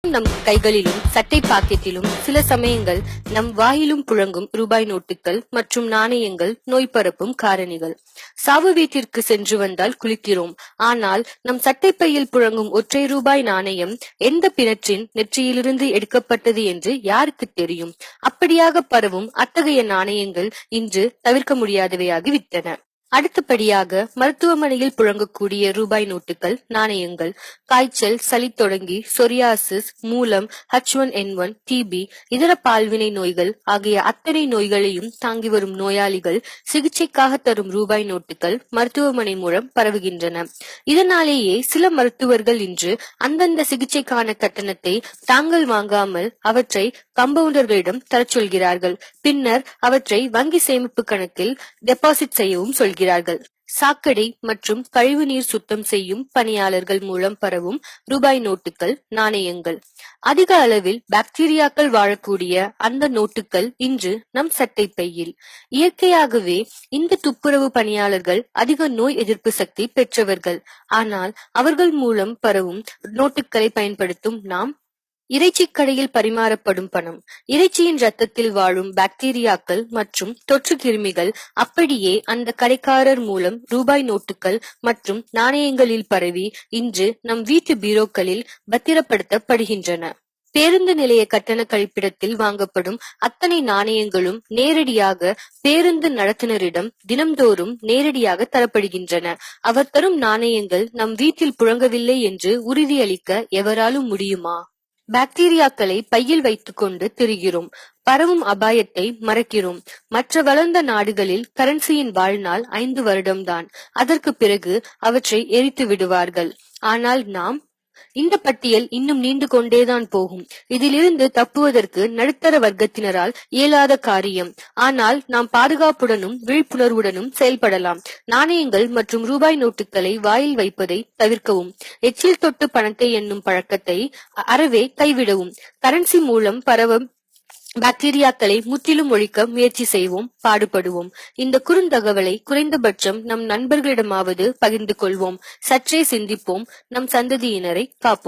நம் கைகளிலும் சட்டை பாக்கெட்டிலும் சில சமயங்கள் நம் வாயிலும் புழங்கும் ரூபாய் நோட்டுகள் மற்றும் நாணயங்கள் நோய் பரப்பும் காரணிகள். சாவு வீட்டிற்கு சென்று வந்தால் குளிக்கிறோம், ஆனால் நம் சட்டைப்பையில் புழங்கும் ஒற்றை ரூபாய் நாணயம் எந்த பிணற்றின் நெற்றியிலிருந்து எடுக்கப்பட்டது என்று யாருக்கு தெரியும்? அப்படியாக பரவும் அத்தகைய நாணயங்கள் இன்று தவிர்க்க முடியாதவையாகிவிட்டன. அடுத்தபடியாக மருத்துவமனையில் புழங்கக்கூடிய ரூபாய் நோட்டுகள், நாணயங்கள். காய்ச்சல், சளி தொடங்கி சொரியாசிஸ், மூலம், H1N1, டிபி, இதர பால்வினை நோய்கள் ஆகிய அத்தனை நோய்களையும் தாங்கி வரும் நோயாளிகள் சிகிச்சைக்காக தரும் ரூபாய் நோட்டுகள் மருத்துவமனை மூலம் பரவுகின்றன. இதனாலேயே சில மருத்துவர்கள் இன்று அந்தந்த சிகிச்சைக்கான கட்டணத்தை தாங்கள் வாங்காமல் அவற்றை கம்பவுண்டர்களிடம் தரச் சொல்கிறார்கள். பின்னர் அவற்றை வங்கி சேமிப்பு கணக்கில் டெபாசிட் செய்யவும் சொல்கிறார்கள். சாக்கடை மற்றும் கழிவு நீர் சுத்தம் செய்யும் பணியாளர்கள் மூலம் பரவும் ரூபாய் நோட்டுகள், நாணயங்கள். அதிக அளவில் பாக்டீரியாக்கள் வாழக்கூடிய அந்த நோட்டுகள் இன்று நம் சட்டை பையில். இயற்கையாகவே இந்த துப்புரவு பணியாளர்கள் அதிக நோய் எதிர்ப்பு சக்தி பெற்றவர்கள். ஆனால் அவர்கள் மூலம் பரவும் நோட்டுகளை பயன்படுத்தும் நாம் இறைச்சி கடையில் பரிமாறப்படும் பணம், இறைச்சியின் ரத்தத்தில் வாழும் பாக்டீரியாக்கள் மற்றும் தொற்று கிருமிகள் அப்படியே அந்த கடைக்காரர் மூலம் ரூபாய் நோட்டுகள் மற்றும் நாணயங்களில் பரவி இன்று நம் வீட்டு பீரோக்களில் பத்திரப்படுத்தப்படுகின்றன. பேருந்து நிலைய கட்டண கழிப்பிடத்தில் வாங்கப்படும் அத்தனை நாணயங்களும் நேரடியாக பேருந்து நடத்துனரிடம் தினம்தோறும் நேரடியாக தரப்படுகின்றன. அவர் தரும் நாணயங்கள் நம் வீட்டில் புழங்கவில்லை என்று உறுதியளிக்க எவராலும் முடியுமா? பாக்டீரியாக்களை பையில் வைத்துக் கொண்டு திரிகிறோம். பரவும் அபாயத்தை மறக்கிறோம். மற்ற வளர்ந்த நாடுகளில் கரன்சியின் வாழ்நாள் 5 வருடம்தான். அதற்கு பிறகு அவற்றை எரித்து விடுவார்கள். ஆனால் இந்த பட்டியல் இன்னும் நீண்டு கொண்டேதான் போகும். இதிலிருந்து தப்புவதற்கு நடுத்தர வர்க்கத்தினரால் இயலாத காரியம். ஆனால் நாம் பாதுகாப்புடனும் விழிப்புணர்வுடனும் செயல்படலாம். நாணயங்கள் மற்றும் ரூபாய் நோட்டுகளை வாயில் வைப்பதை தவிர்க்கவும். எச்சில் தொட்டு பணத்தை எண்ணும் பழக்கத்தை அறவே கைவிடவும். கரன்சி மூலம் பரவும் பாக்டீரியாக்களை முற்றிலும் ஒழிக்க முயற்சி செய்வோம், பாடுபடுவோம். இந்த குறுந்தகவலை குறைந்தபட்சம் நம் நண்பர்களிடமாவது பகிர்ந்து கொள்வோம். சற்றே சிந்திப்போம். நம் சந்ததியினரை காப்போம்.